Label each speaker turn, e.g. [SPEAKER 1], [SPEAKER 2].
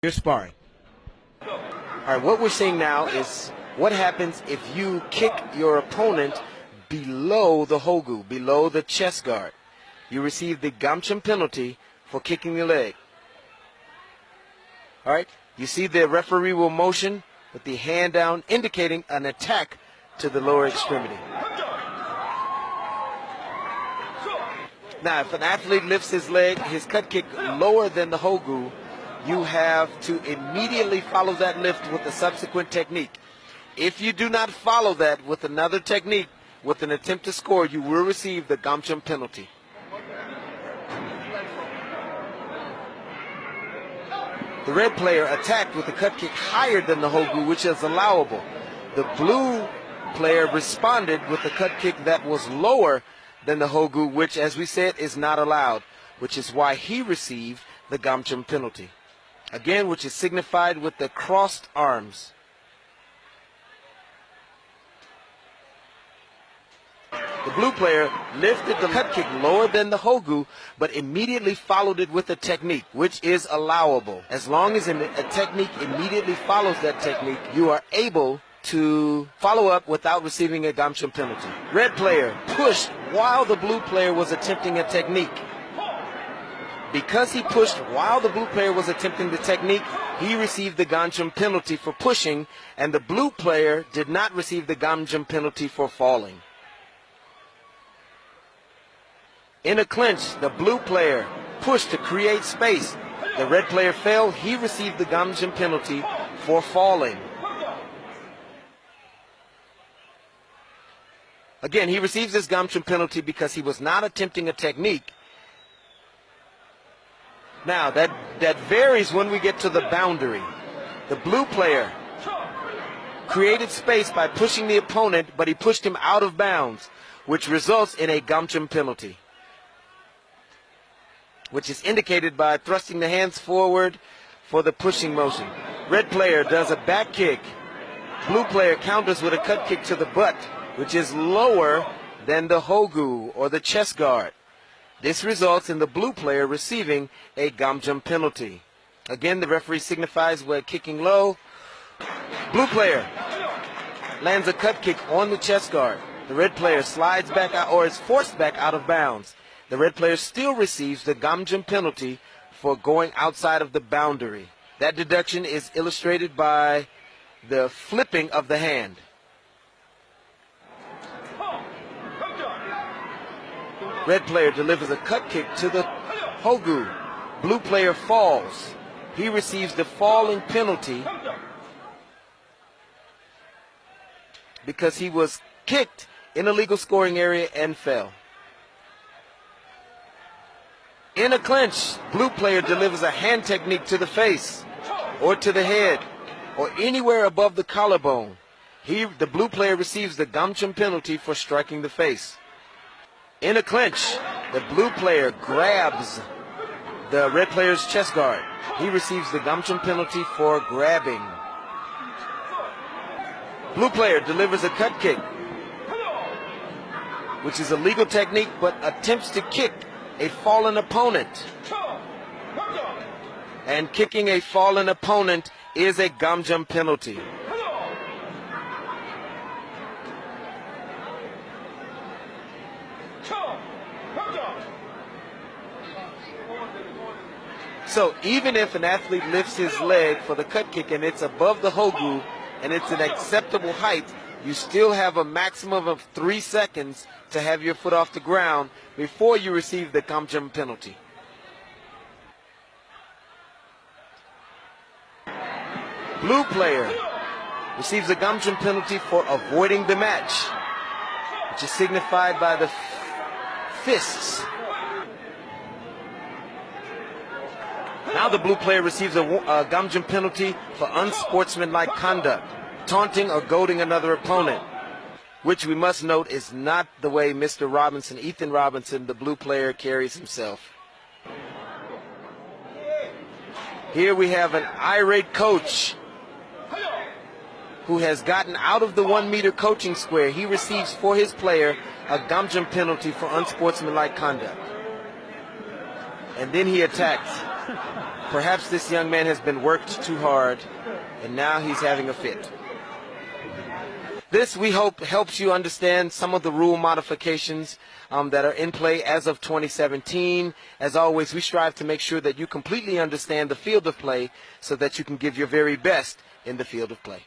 [SPEAKER 1] You're sparring. All right, what we're seeing now is what happens if you kick your opponent below the hogu, below the chest guard. You receive the gamchum penalty for kicking the leg. All right, you see the referee will motion with the hand down, indicating an attack to the lower extremity. Now, if an athlete lifts his leg, his cut kick lower than the hogu, you have to immediately follow that lift with a subsequent technique. If you do not follow that with another technique, with an attempt to score, you will receive the gamchum penalty. The red player attacked with a cut kick higher than the hogu, which is allowable. The blue player responded with a cut kick that was lower than the hogu, which, as we said, is not allowed, which is why he received the gamchum penalty. Again, which is signified with the crossed arms. The blue player lifted the cut kick lower than the hogu, but immediately followed it with a technique, which is allowable. As long as a technique immediately follows that technique, you are able to follow up without receiving a gamchum penalty. Red player pushed while the blue player was attempting a technique. Because he pushed while the blue player was attempting the technique, he received the gamchum penalty for pushing, and the blue player did not receive the gamchum penalty for falling. In a clinch, the blue player pushed to create space. The red player fell. He received the gamchum penalty for falling. Again, he receives this gamchum penalty because he was not attempting a technique. Now, that varies when we get to the boundary. The blue player created space by pushing the opponent, but he pushed him out of bounds, which results in a gamchum penalty, which is indicated by thrusting the hands forward for the pushing motion. Red player does a back kick. Blue player counters with a cut kick to the butt, which is lower than the hogu or the chest guard. This results in the blue player receiving a gamchum penalty. Again, the referee signifies we're kicking low. Blue player lands a cut kick on the chest guard. The red player slides back out or is forced back out of bounds. The red player still receives the gamchum penalty for going outside of the boundary. That deduction is illustrated by the flipping of the hand. Red player delivers a cut kick to the hogu. Blue player falls. He receives the falling penalty because he was kicked in a legal scoring area and fell. In a clinch, blue player delivers a hand technique to the face or to the head or anywhere above the collarbone. The blue player receives the gamchum penalty for striking the face. In a clinch, the blue player grabs the red player's chest guard. He receives the gamchum penalty for grabbing. Blue player delivers a cut kick, which is a legal technique, but attempts to kick a fallen opponent. And kicking a fallen opponent is a gamchum penalty. So even if an athlete lifts his leg for the cut kick and it's above the hogu and it's an acceptable height, you still have a maximum of 3 seconds to have your foot off the ground before you receive the gamchum penalty. Blue player receives a gamchum penalty for avoiding the match, which is signified by the fists. Now the blue player receives a gamchum penalty for unsportsmanlike conduct, taunting or goading another opponent, which we must note is not the way Mr. Robinson, Ethan Robinson, the blue player, carries himself. Here we have an irate coach who has gotten out of the 1 meter coaching square. He receives for his player a gamchum penalty for unsportsmanlike conduct. And then he attacks. Perhaps this young man has been worked too hard, and now he's having a fit. This, we hope, helps you understand some of the rule modifications that are in play as of 2017. As always, we strive to make sure that you completely understand the field of play so that you can give your very best in the field of play.